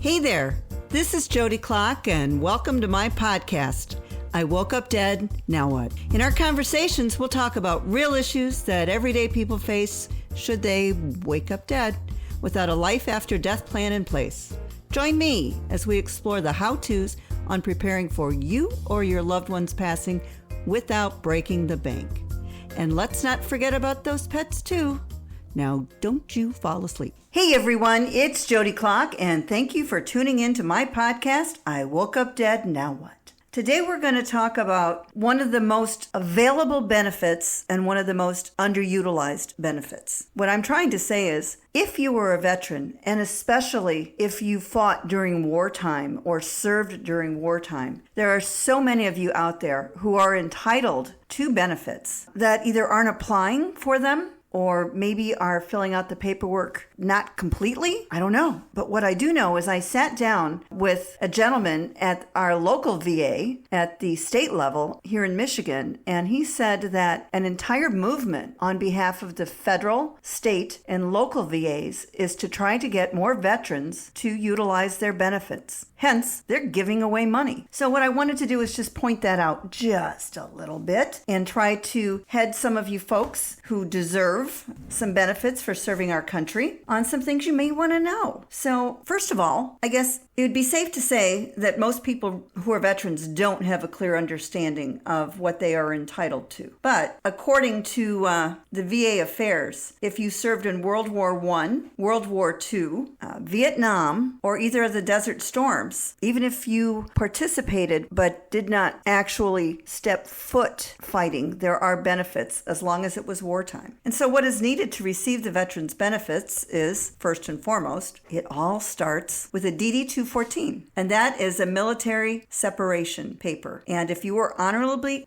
Hey there, this is Jodi Clock, and welcome to my podcast, I Woke Up Dead, Now What? In our conversations, we'll talk about real issues that everyday people face should they wake up dead without a life after death plan in place. Join me as we explore the how-tos on preparing for you or your loved one's passing without breaking the bank. And let's not forget about those pets too. Now, don't you fall asleep. Hey everyone, it's Jodi Clock, and thank you for tuning in to my podcast, I Woke Up Dead, Now What? Today we're going to talk about one of the most available benefits and one of the most underutilized benefits. What I'm trying to say is, if you were a veteran, and especially if you fought during wartime or served during wartime, there are so many of you out there who are entitled to benefits that either aren't applying for them or maybe are filling out the paperwork not completely. I don't know. But what I do know is I sat down with a gentleman at our local VA at the state level here in Michigan, and he said that an entire movement on behalf of the federal, state, and local VAs is to try to get more veterans to utilize their benefits. Hence, they're giving away money. So what I wanted to do is just point that out just a little bit and try to head some of you folks who deserve some benefits for serving our country on some things you may want to know. So first of all, I guess it would be safe to say that most people who are veterans don't have a clear understanding of what they are entitled to. But according to the VA Affairs, if you served in World War I, World War II, Vietnam, or either of the Desert Storms, even if you participated but did not actually step foot fighting, there are benefits as long as it was wartime. And so what is needed to receive the veterans' benefits is, first and foremost, it all starts with a DD-214, and that is a military separation paper. And if you were honorably,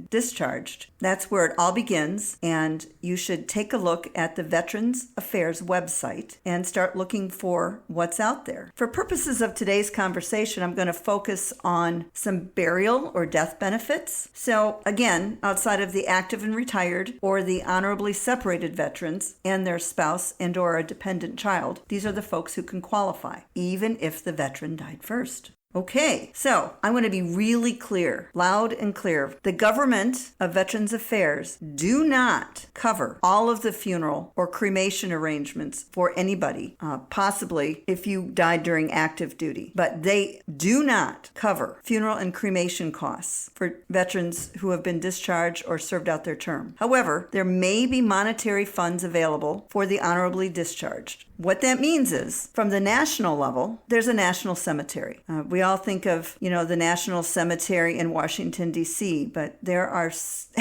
discharged, that's where it all begins, and you should take a look at the Veterans Affairs website and start looking for what's out there. For purposes of today's conversation, I'm going to focus on some burial or death benefits. So again, outside of the active and retired or the honorably separated veterans and their spouse and or a dependent child, these are the folks who can qualify, even if the veteran died first. Okay, so I want to be really clear, loud and clear. The government of Veterans Affairs do not cover all of the funeral or cremation arrangements for anybody, possibly if you died during active duty. But they do not cover funeral and cremation costs for veterans who have been discharged or served out their term. However, there may be monetary funds available for the honorably discharged. What that means is, from the national level, there's a national cemetery. We all think of, the National Cemetery in Washington, D.C., but there are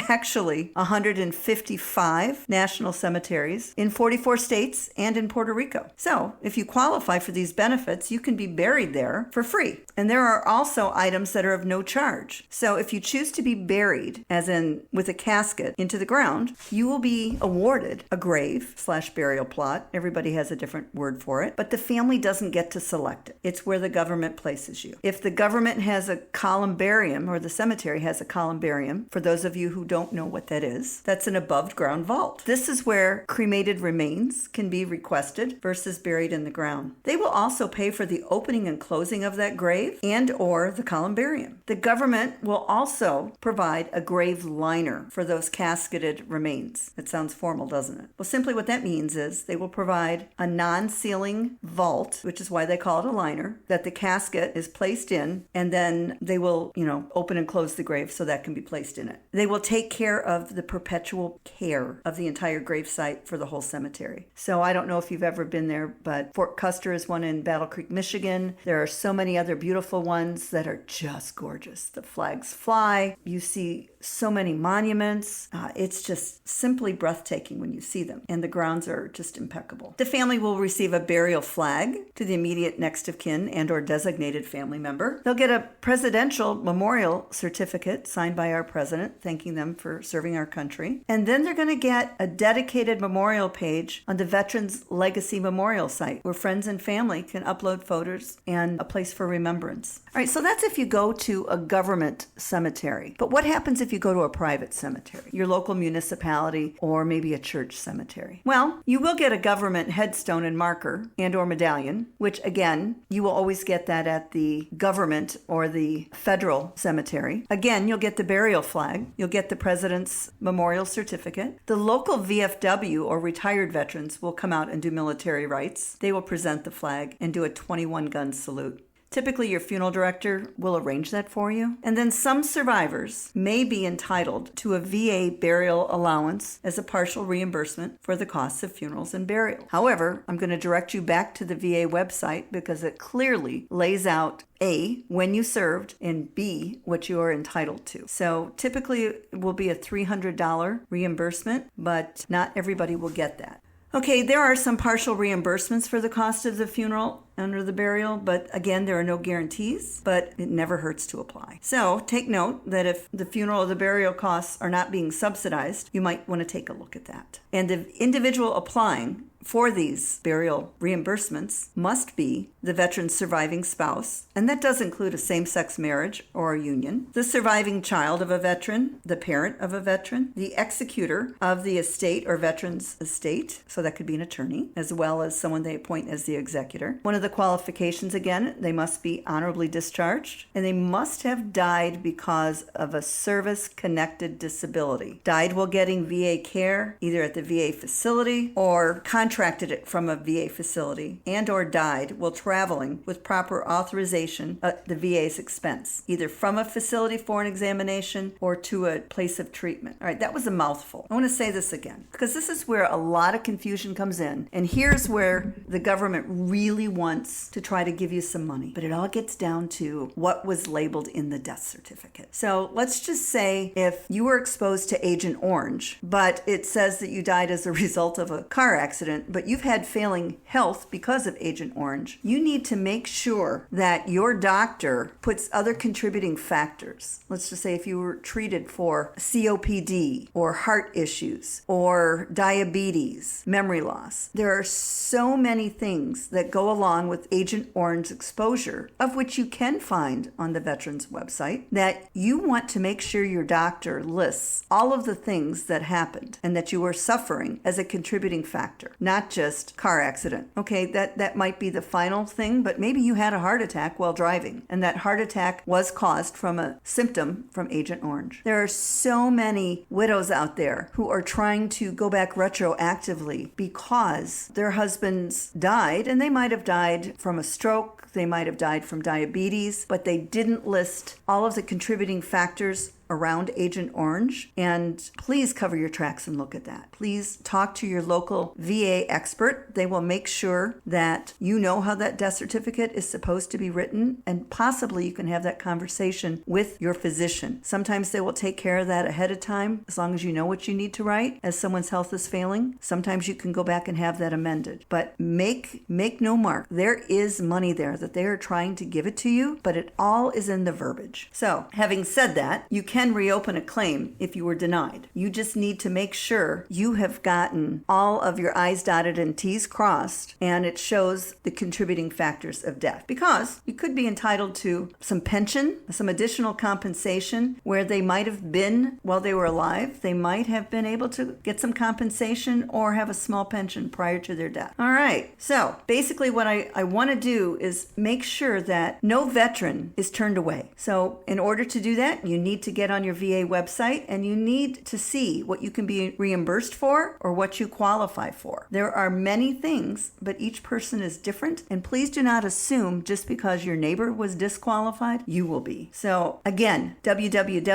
actually 155 national cemeteries in 44 states and in Puerto Rico. So, if you qualify for these benefits, you can be buried there for free. And there are also items that are of no charge. So, if you choose to be buried, as in with a casket, into the ground, you will be awarded a grave/burial plot. Everybody has a different word for it, but the family doesn't get to select it. It's where the government places you. If the government has a columbarium, or the cemetery has a columbarium, for those of you who don't know what that is, that's an above ground vault. This is where cremated remains can be requested versus buried in the ground. They will also pay for the opening and closing of that grave and or the columbarium. The government will also provide a grave liner for those casketed remains. It sounds formal, doesn't it? Well, simply what that means is they will provide a non-sealing vault, which is why they call it a liner, that the casket is placed in, and then they will, open and close the grave so that can be placed in it. They will take care of the perpetual care of the entire grave site for the whole cemetery. So I don't know if you've ever been there, but Fort Custer is one in Battle Creek, Michigan. There are so many other beautiful ones that are just gorgeous. The flags fly. You see so many monuments. It's just simply breathtaking when you see them, and the grounds are just impeccable. The family will receive a burial flag to the immediate next of kin and or designated family member. They'll get a presidential memorial certificate signed by our president, thanking them for serving our country. And then they're going to get a dedicated memorial page on the Veterans Legacy Memorial site, where friends and family can upload photos and a place for remembrance. All right, so that's if you go to a government cemetery. But what happens if you go to a private cemetery, your local municipality, or maybe a church cemetery? Well, you will get a government headstone headstone and marker and or medallion, which again, you will always get that at the government or the federal cemetery. Again, you'll get the burial flag. You'll get the President's Memorial Certificate. The local VFW or retired veterans will come out and do military rites. They will present the flag and do a 21-gun salute. Typically, your funeral director will arrange that for you. And then some survivors may be entitled to a VA burial allowance as a partial reimbursement for the costs of funerals and burial. However, I'm going to direct you back to the VA website because it clearly lays out A, when you served, and B, what you are entitled to. So typically it will be a $300 reimbursement, but not everybody will get that. Okay, there are some partial reimbursements for the cost of the funeral under the burial, but again, there are no guarantees, but it never hurts to apply. So take note that if the funeral or the burial costs are not being subsidized, you might want to take a look at that. And the individual applying for these burial reimbursements must be the veteran's surviving spouse, and that does include a same-sex marriage or a union, the surviving child of a veteran, the parent of a veteran, the executor of the estate or veteran's estate, so that could be an attorney, as well as someone they appoint as the executor. One of the qualifications, again, they must be honorably discharged, and they must have died because of a service-connected disability. Died while getting VA care, either at the VA facility or contracted it from a VA facility, and or died while traveling with proper authorization at the VA's expense, either from a facility for an examination or to a place of treatment. All right, that was a mouthful. I want to say this again, because this is where a lot of confusion comes in, and here's where the government really wants to try to give you some money, but it all gets down to what was labeled in the death certificate. So let's just say if you were exposed to Agent Orange, but it says that you died as a result of a car accident, but you've had failing health because of Agent Orange, you need to make sure that your doctor puts other contributing factors. Let's just say if you were treated for COPD or heart issues or diabetes, memory loss. There are so many things that go along with Agent Orange exposure, of which you can find on the Veterans website, that you want to make sure your doctor lists all of the things that happened and that you were suffering as a contributing factor, not just car accident. Okay, that might be the final thing, but maybe you had a heart attack while driving, and that heart attack was caused from a symptom from Agent Orange. There are so many widows out there who are trying to go back retroactively because their husbands died, and they might have died from a stroke, they might have died from diabetes, but they didn't list all of the contributing factors around Agent Orange. And please cover your tracks and look at that. Please talk to your local VA expert. They will make sure that you know how that death certificate is supposed to be written, and possibly you can have that conversation with your physician. Sometimes they will take care of that ahead of time, as long as you know what you need to write as someone's health is failing. Sometimes you can go back and have that amended. But make no mark. There is money there that they are trying to give it to you, but it all is in the verbiage. So, having said that, you can reopen a claim if you were denied. You just need to make sure you have gotten all of your I's dotted and T's crossed, and it shows the contributing factors of death. Because you could be entitled to some pension, some additional compensation where they might have been while they were alive. They might have been able to get some compensation or have a small pension prior to their death. All right. So basically what I want to do is make sure that no veteran is turned away. So in order to do that, you need to get on your VA website and you need to see what you can be reimbursed for or what you qualify for. There are many things, but each person is different. And please do not assume just because your neighbor was disqualified, you will be. So again, www.va.gov,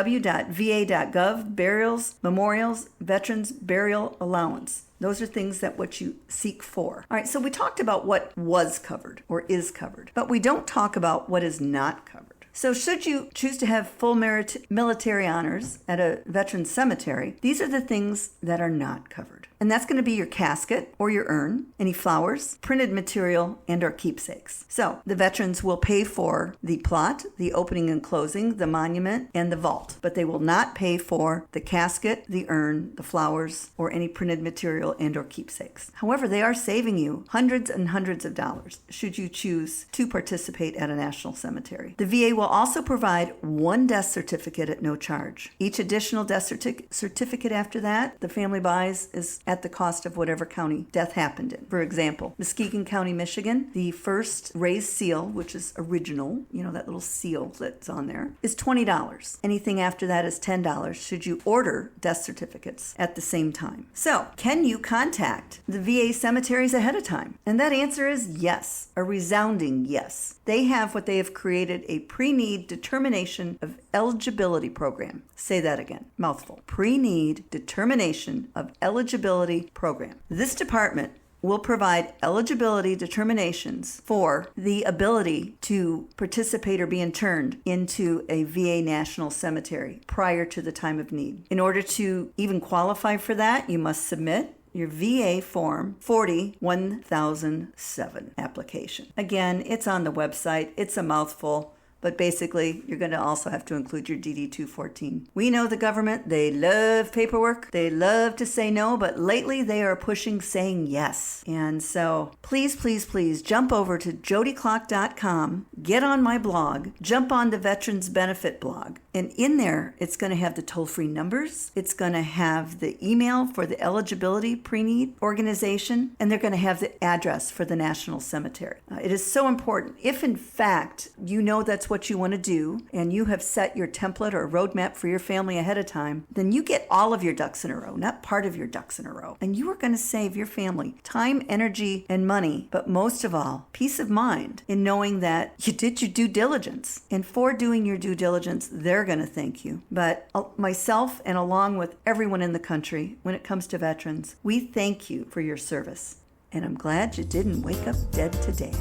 burials, memorials, veterans burial allowance. Those are things that what you seek for. All right, so we talked about what was covered or is covered, but we don't talk about what is not covered. So should you choose to have full military honors at a veteran's cemetery, these are the things that are not covered. And that's going to be your casket or your urn, any flowers, printed material, and or keepsakes. So the veterans will pay for the plot, the opening and closing, the monument, and the vault, but they will not pay for the casket, the urn, the flowers, or any printed material and or keepsakes. However, they are saving you hundreds and hundreds of dollars should you choose to participate at a national cemetery. The VA will also provide one death certificate at no charge. Each additional death certificate after that the family buys is at the cost of whatever county death happened in. For example, Muskegon County, Michigan, the first raised seal, which is original, that little seal that's on there, is $20. Anything after that is $10 should you order death certificates at the same time. So, can you contact the VA cemeteries ahead of time? And that answer is yes, a resounding yes. They have what they have created, a pre-need determination of eligibility program. Say that again, mouthful. Pre-need determination of eligibility program. This department will provide eligibility determinations for the ability to participate or be interned into a VA national cemetery prior to the time of need. In order to even qualify for that, you must submit your VA Form 40-1007 application. Again, it's on the website. It's a mouthful. But basically, you're going to also have to include your DD-214. We know the government, they love paperwork. They love to say no, but lately they are pushing saying yes. And so please, please, please jump over to jodyclock.com, get on my blog, jump on the Veterans Benefit blog. And in there, it's going to have the toll-free numbers. It's going to have the email for the eligibility pre-need organization, and they're going to have the address for the National Cemetery. It is so important. If in fact you know that's what you want to do, and you have set your template or roadmap for your family ahead of time, then you get all of your ducks in a row, not part of your ducks in a row. And you are going to save your family time, energy, and money, but most of all, peace of mind in knowing that you did your due diligence. And for doing your due diligence, they're going to thank you. But myself, and along with everyone in the country, when it comes to veterans, we thank you for your service. And I'm glad you didn't wake up dead today.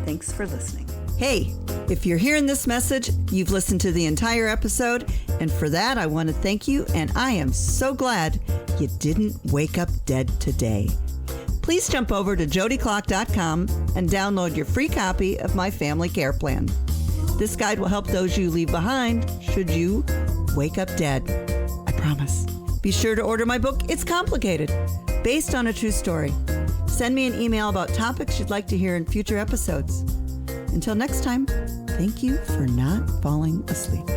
Thanks for listening. Hey, if you're hearing this message, you've listened to the entire episode, and for that I want to thank you, and I am so glad you didn't wake up dead today. Please jump over to jodyclock.com and download your free copy of my family care plan. This guide will help those you leave behind should you wake up dead. I promise. Be sure to order my book, It's Complicated, based on a true story. Send me an email about topics you'd like to hear in future episodes. Until next time, thank you for not falling asleep.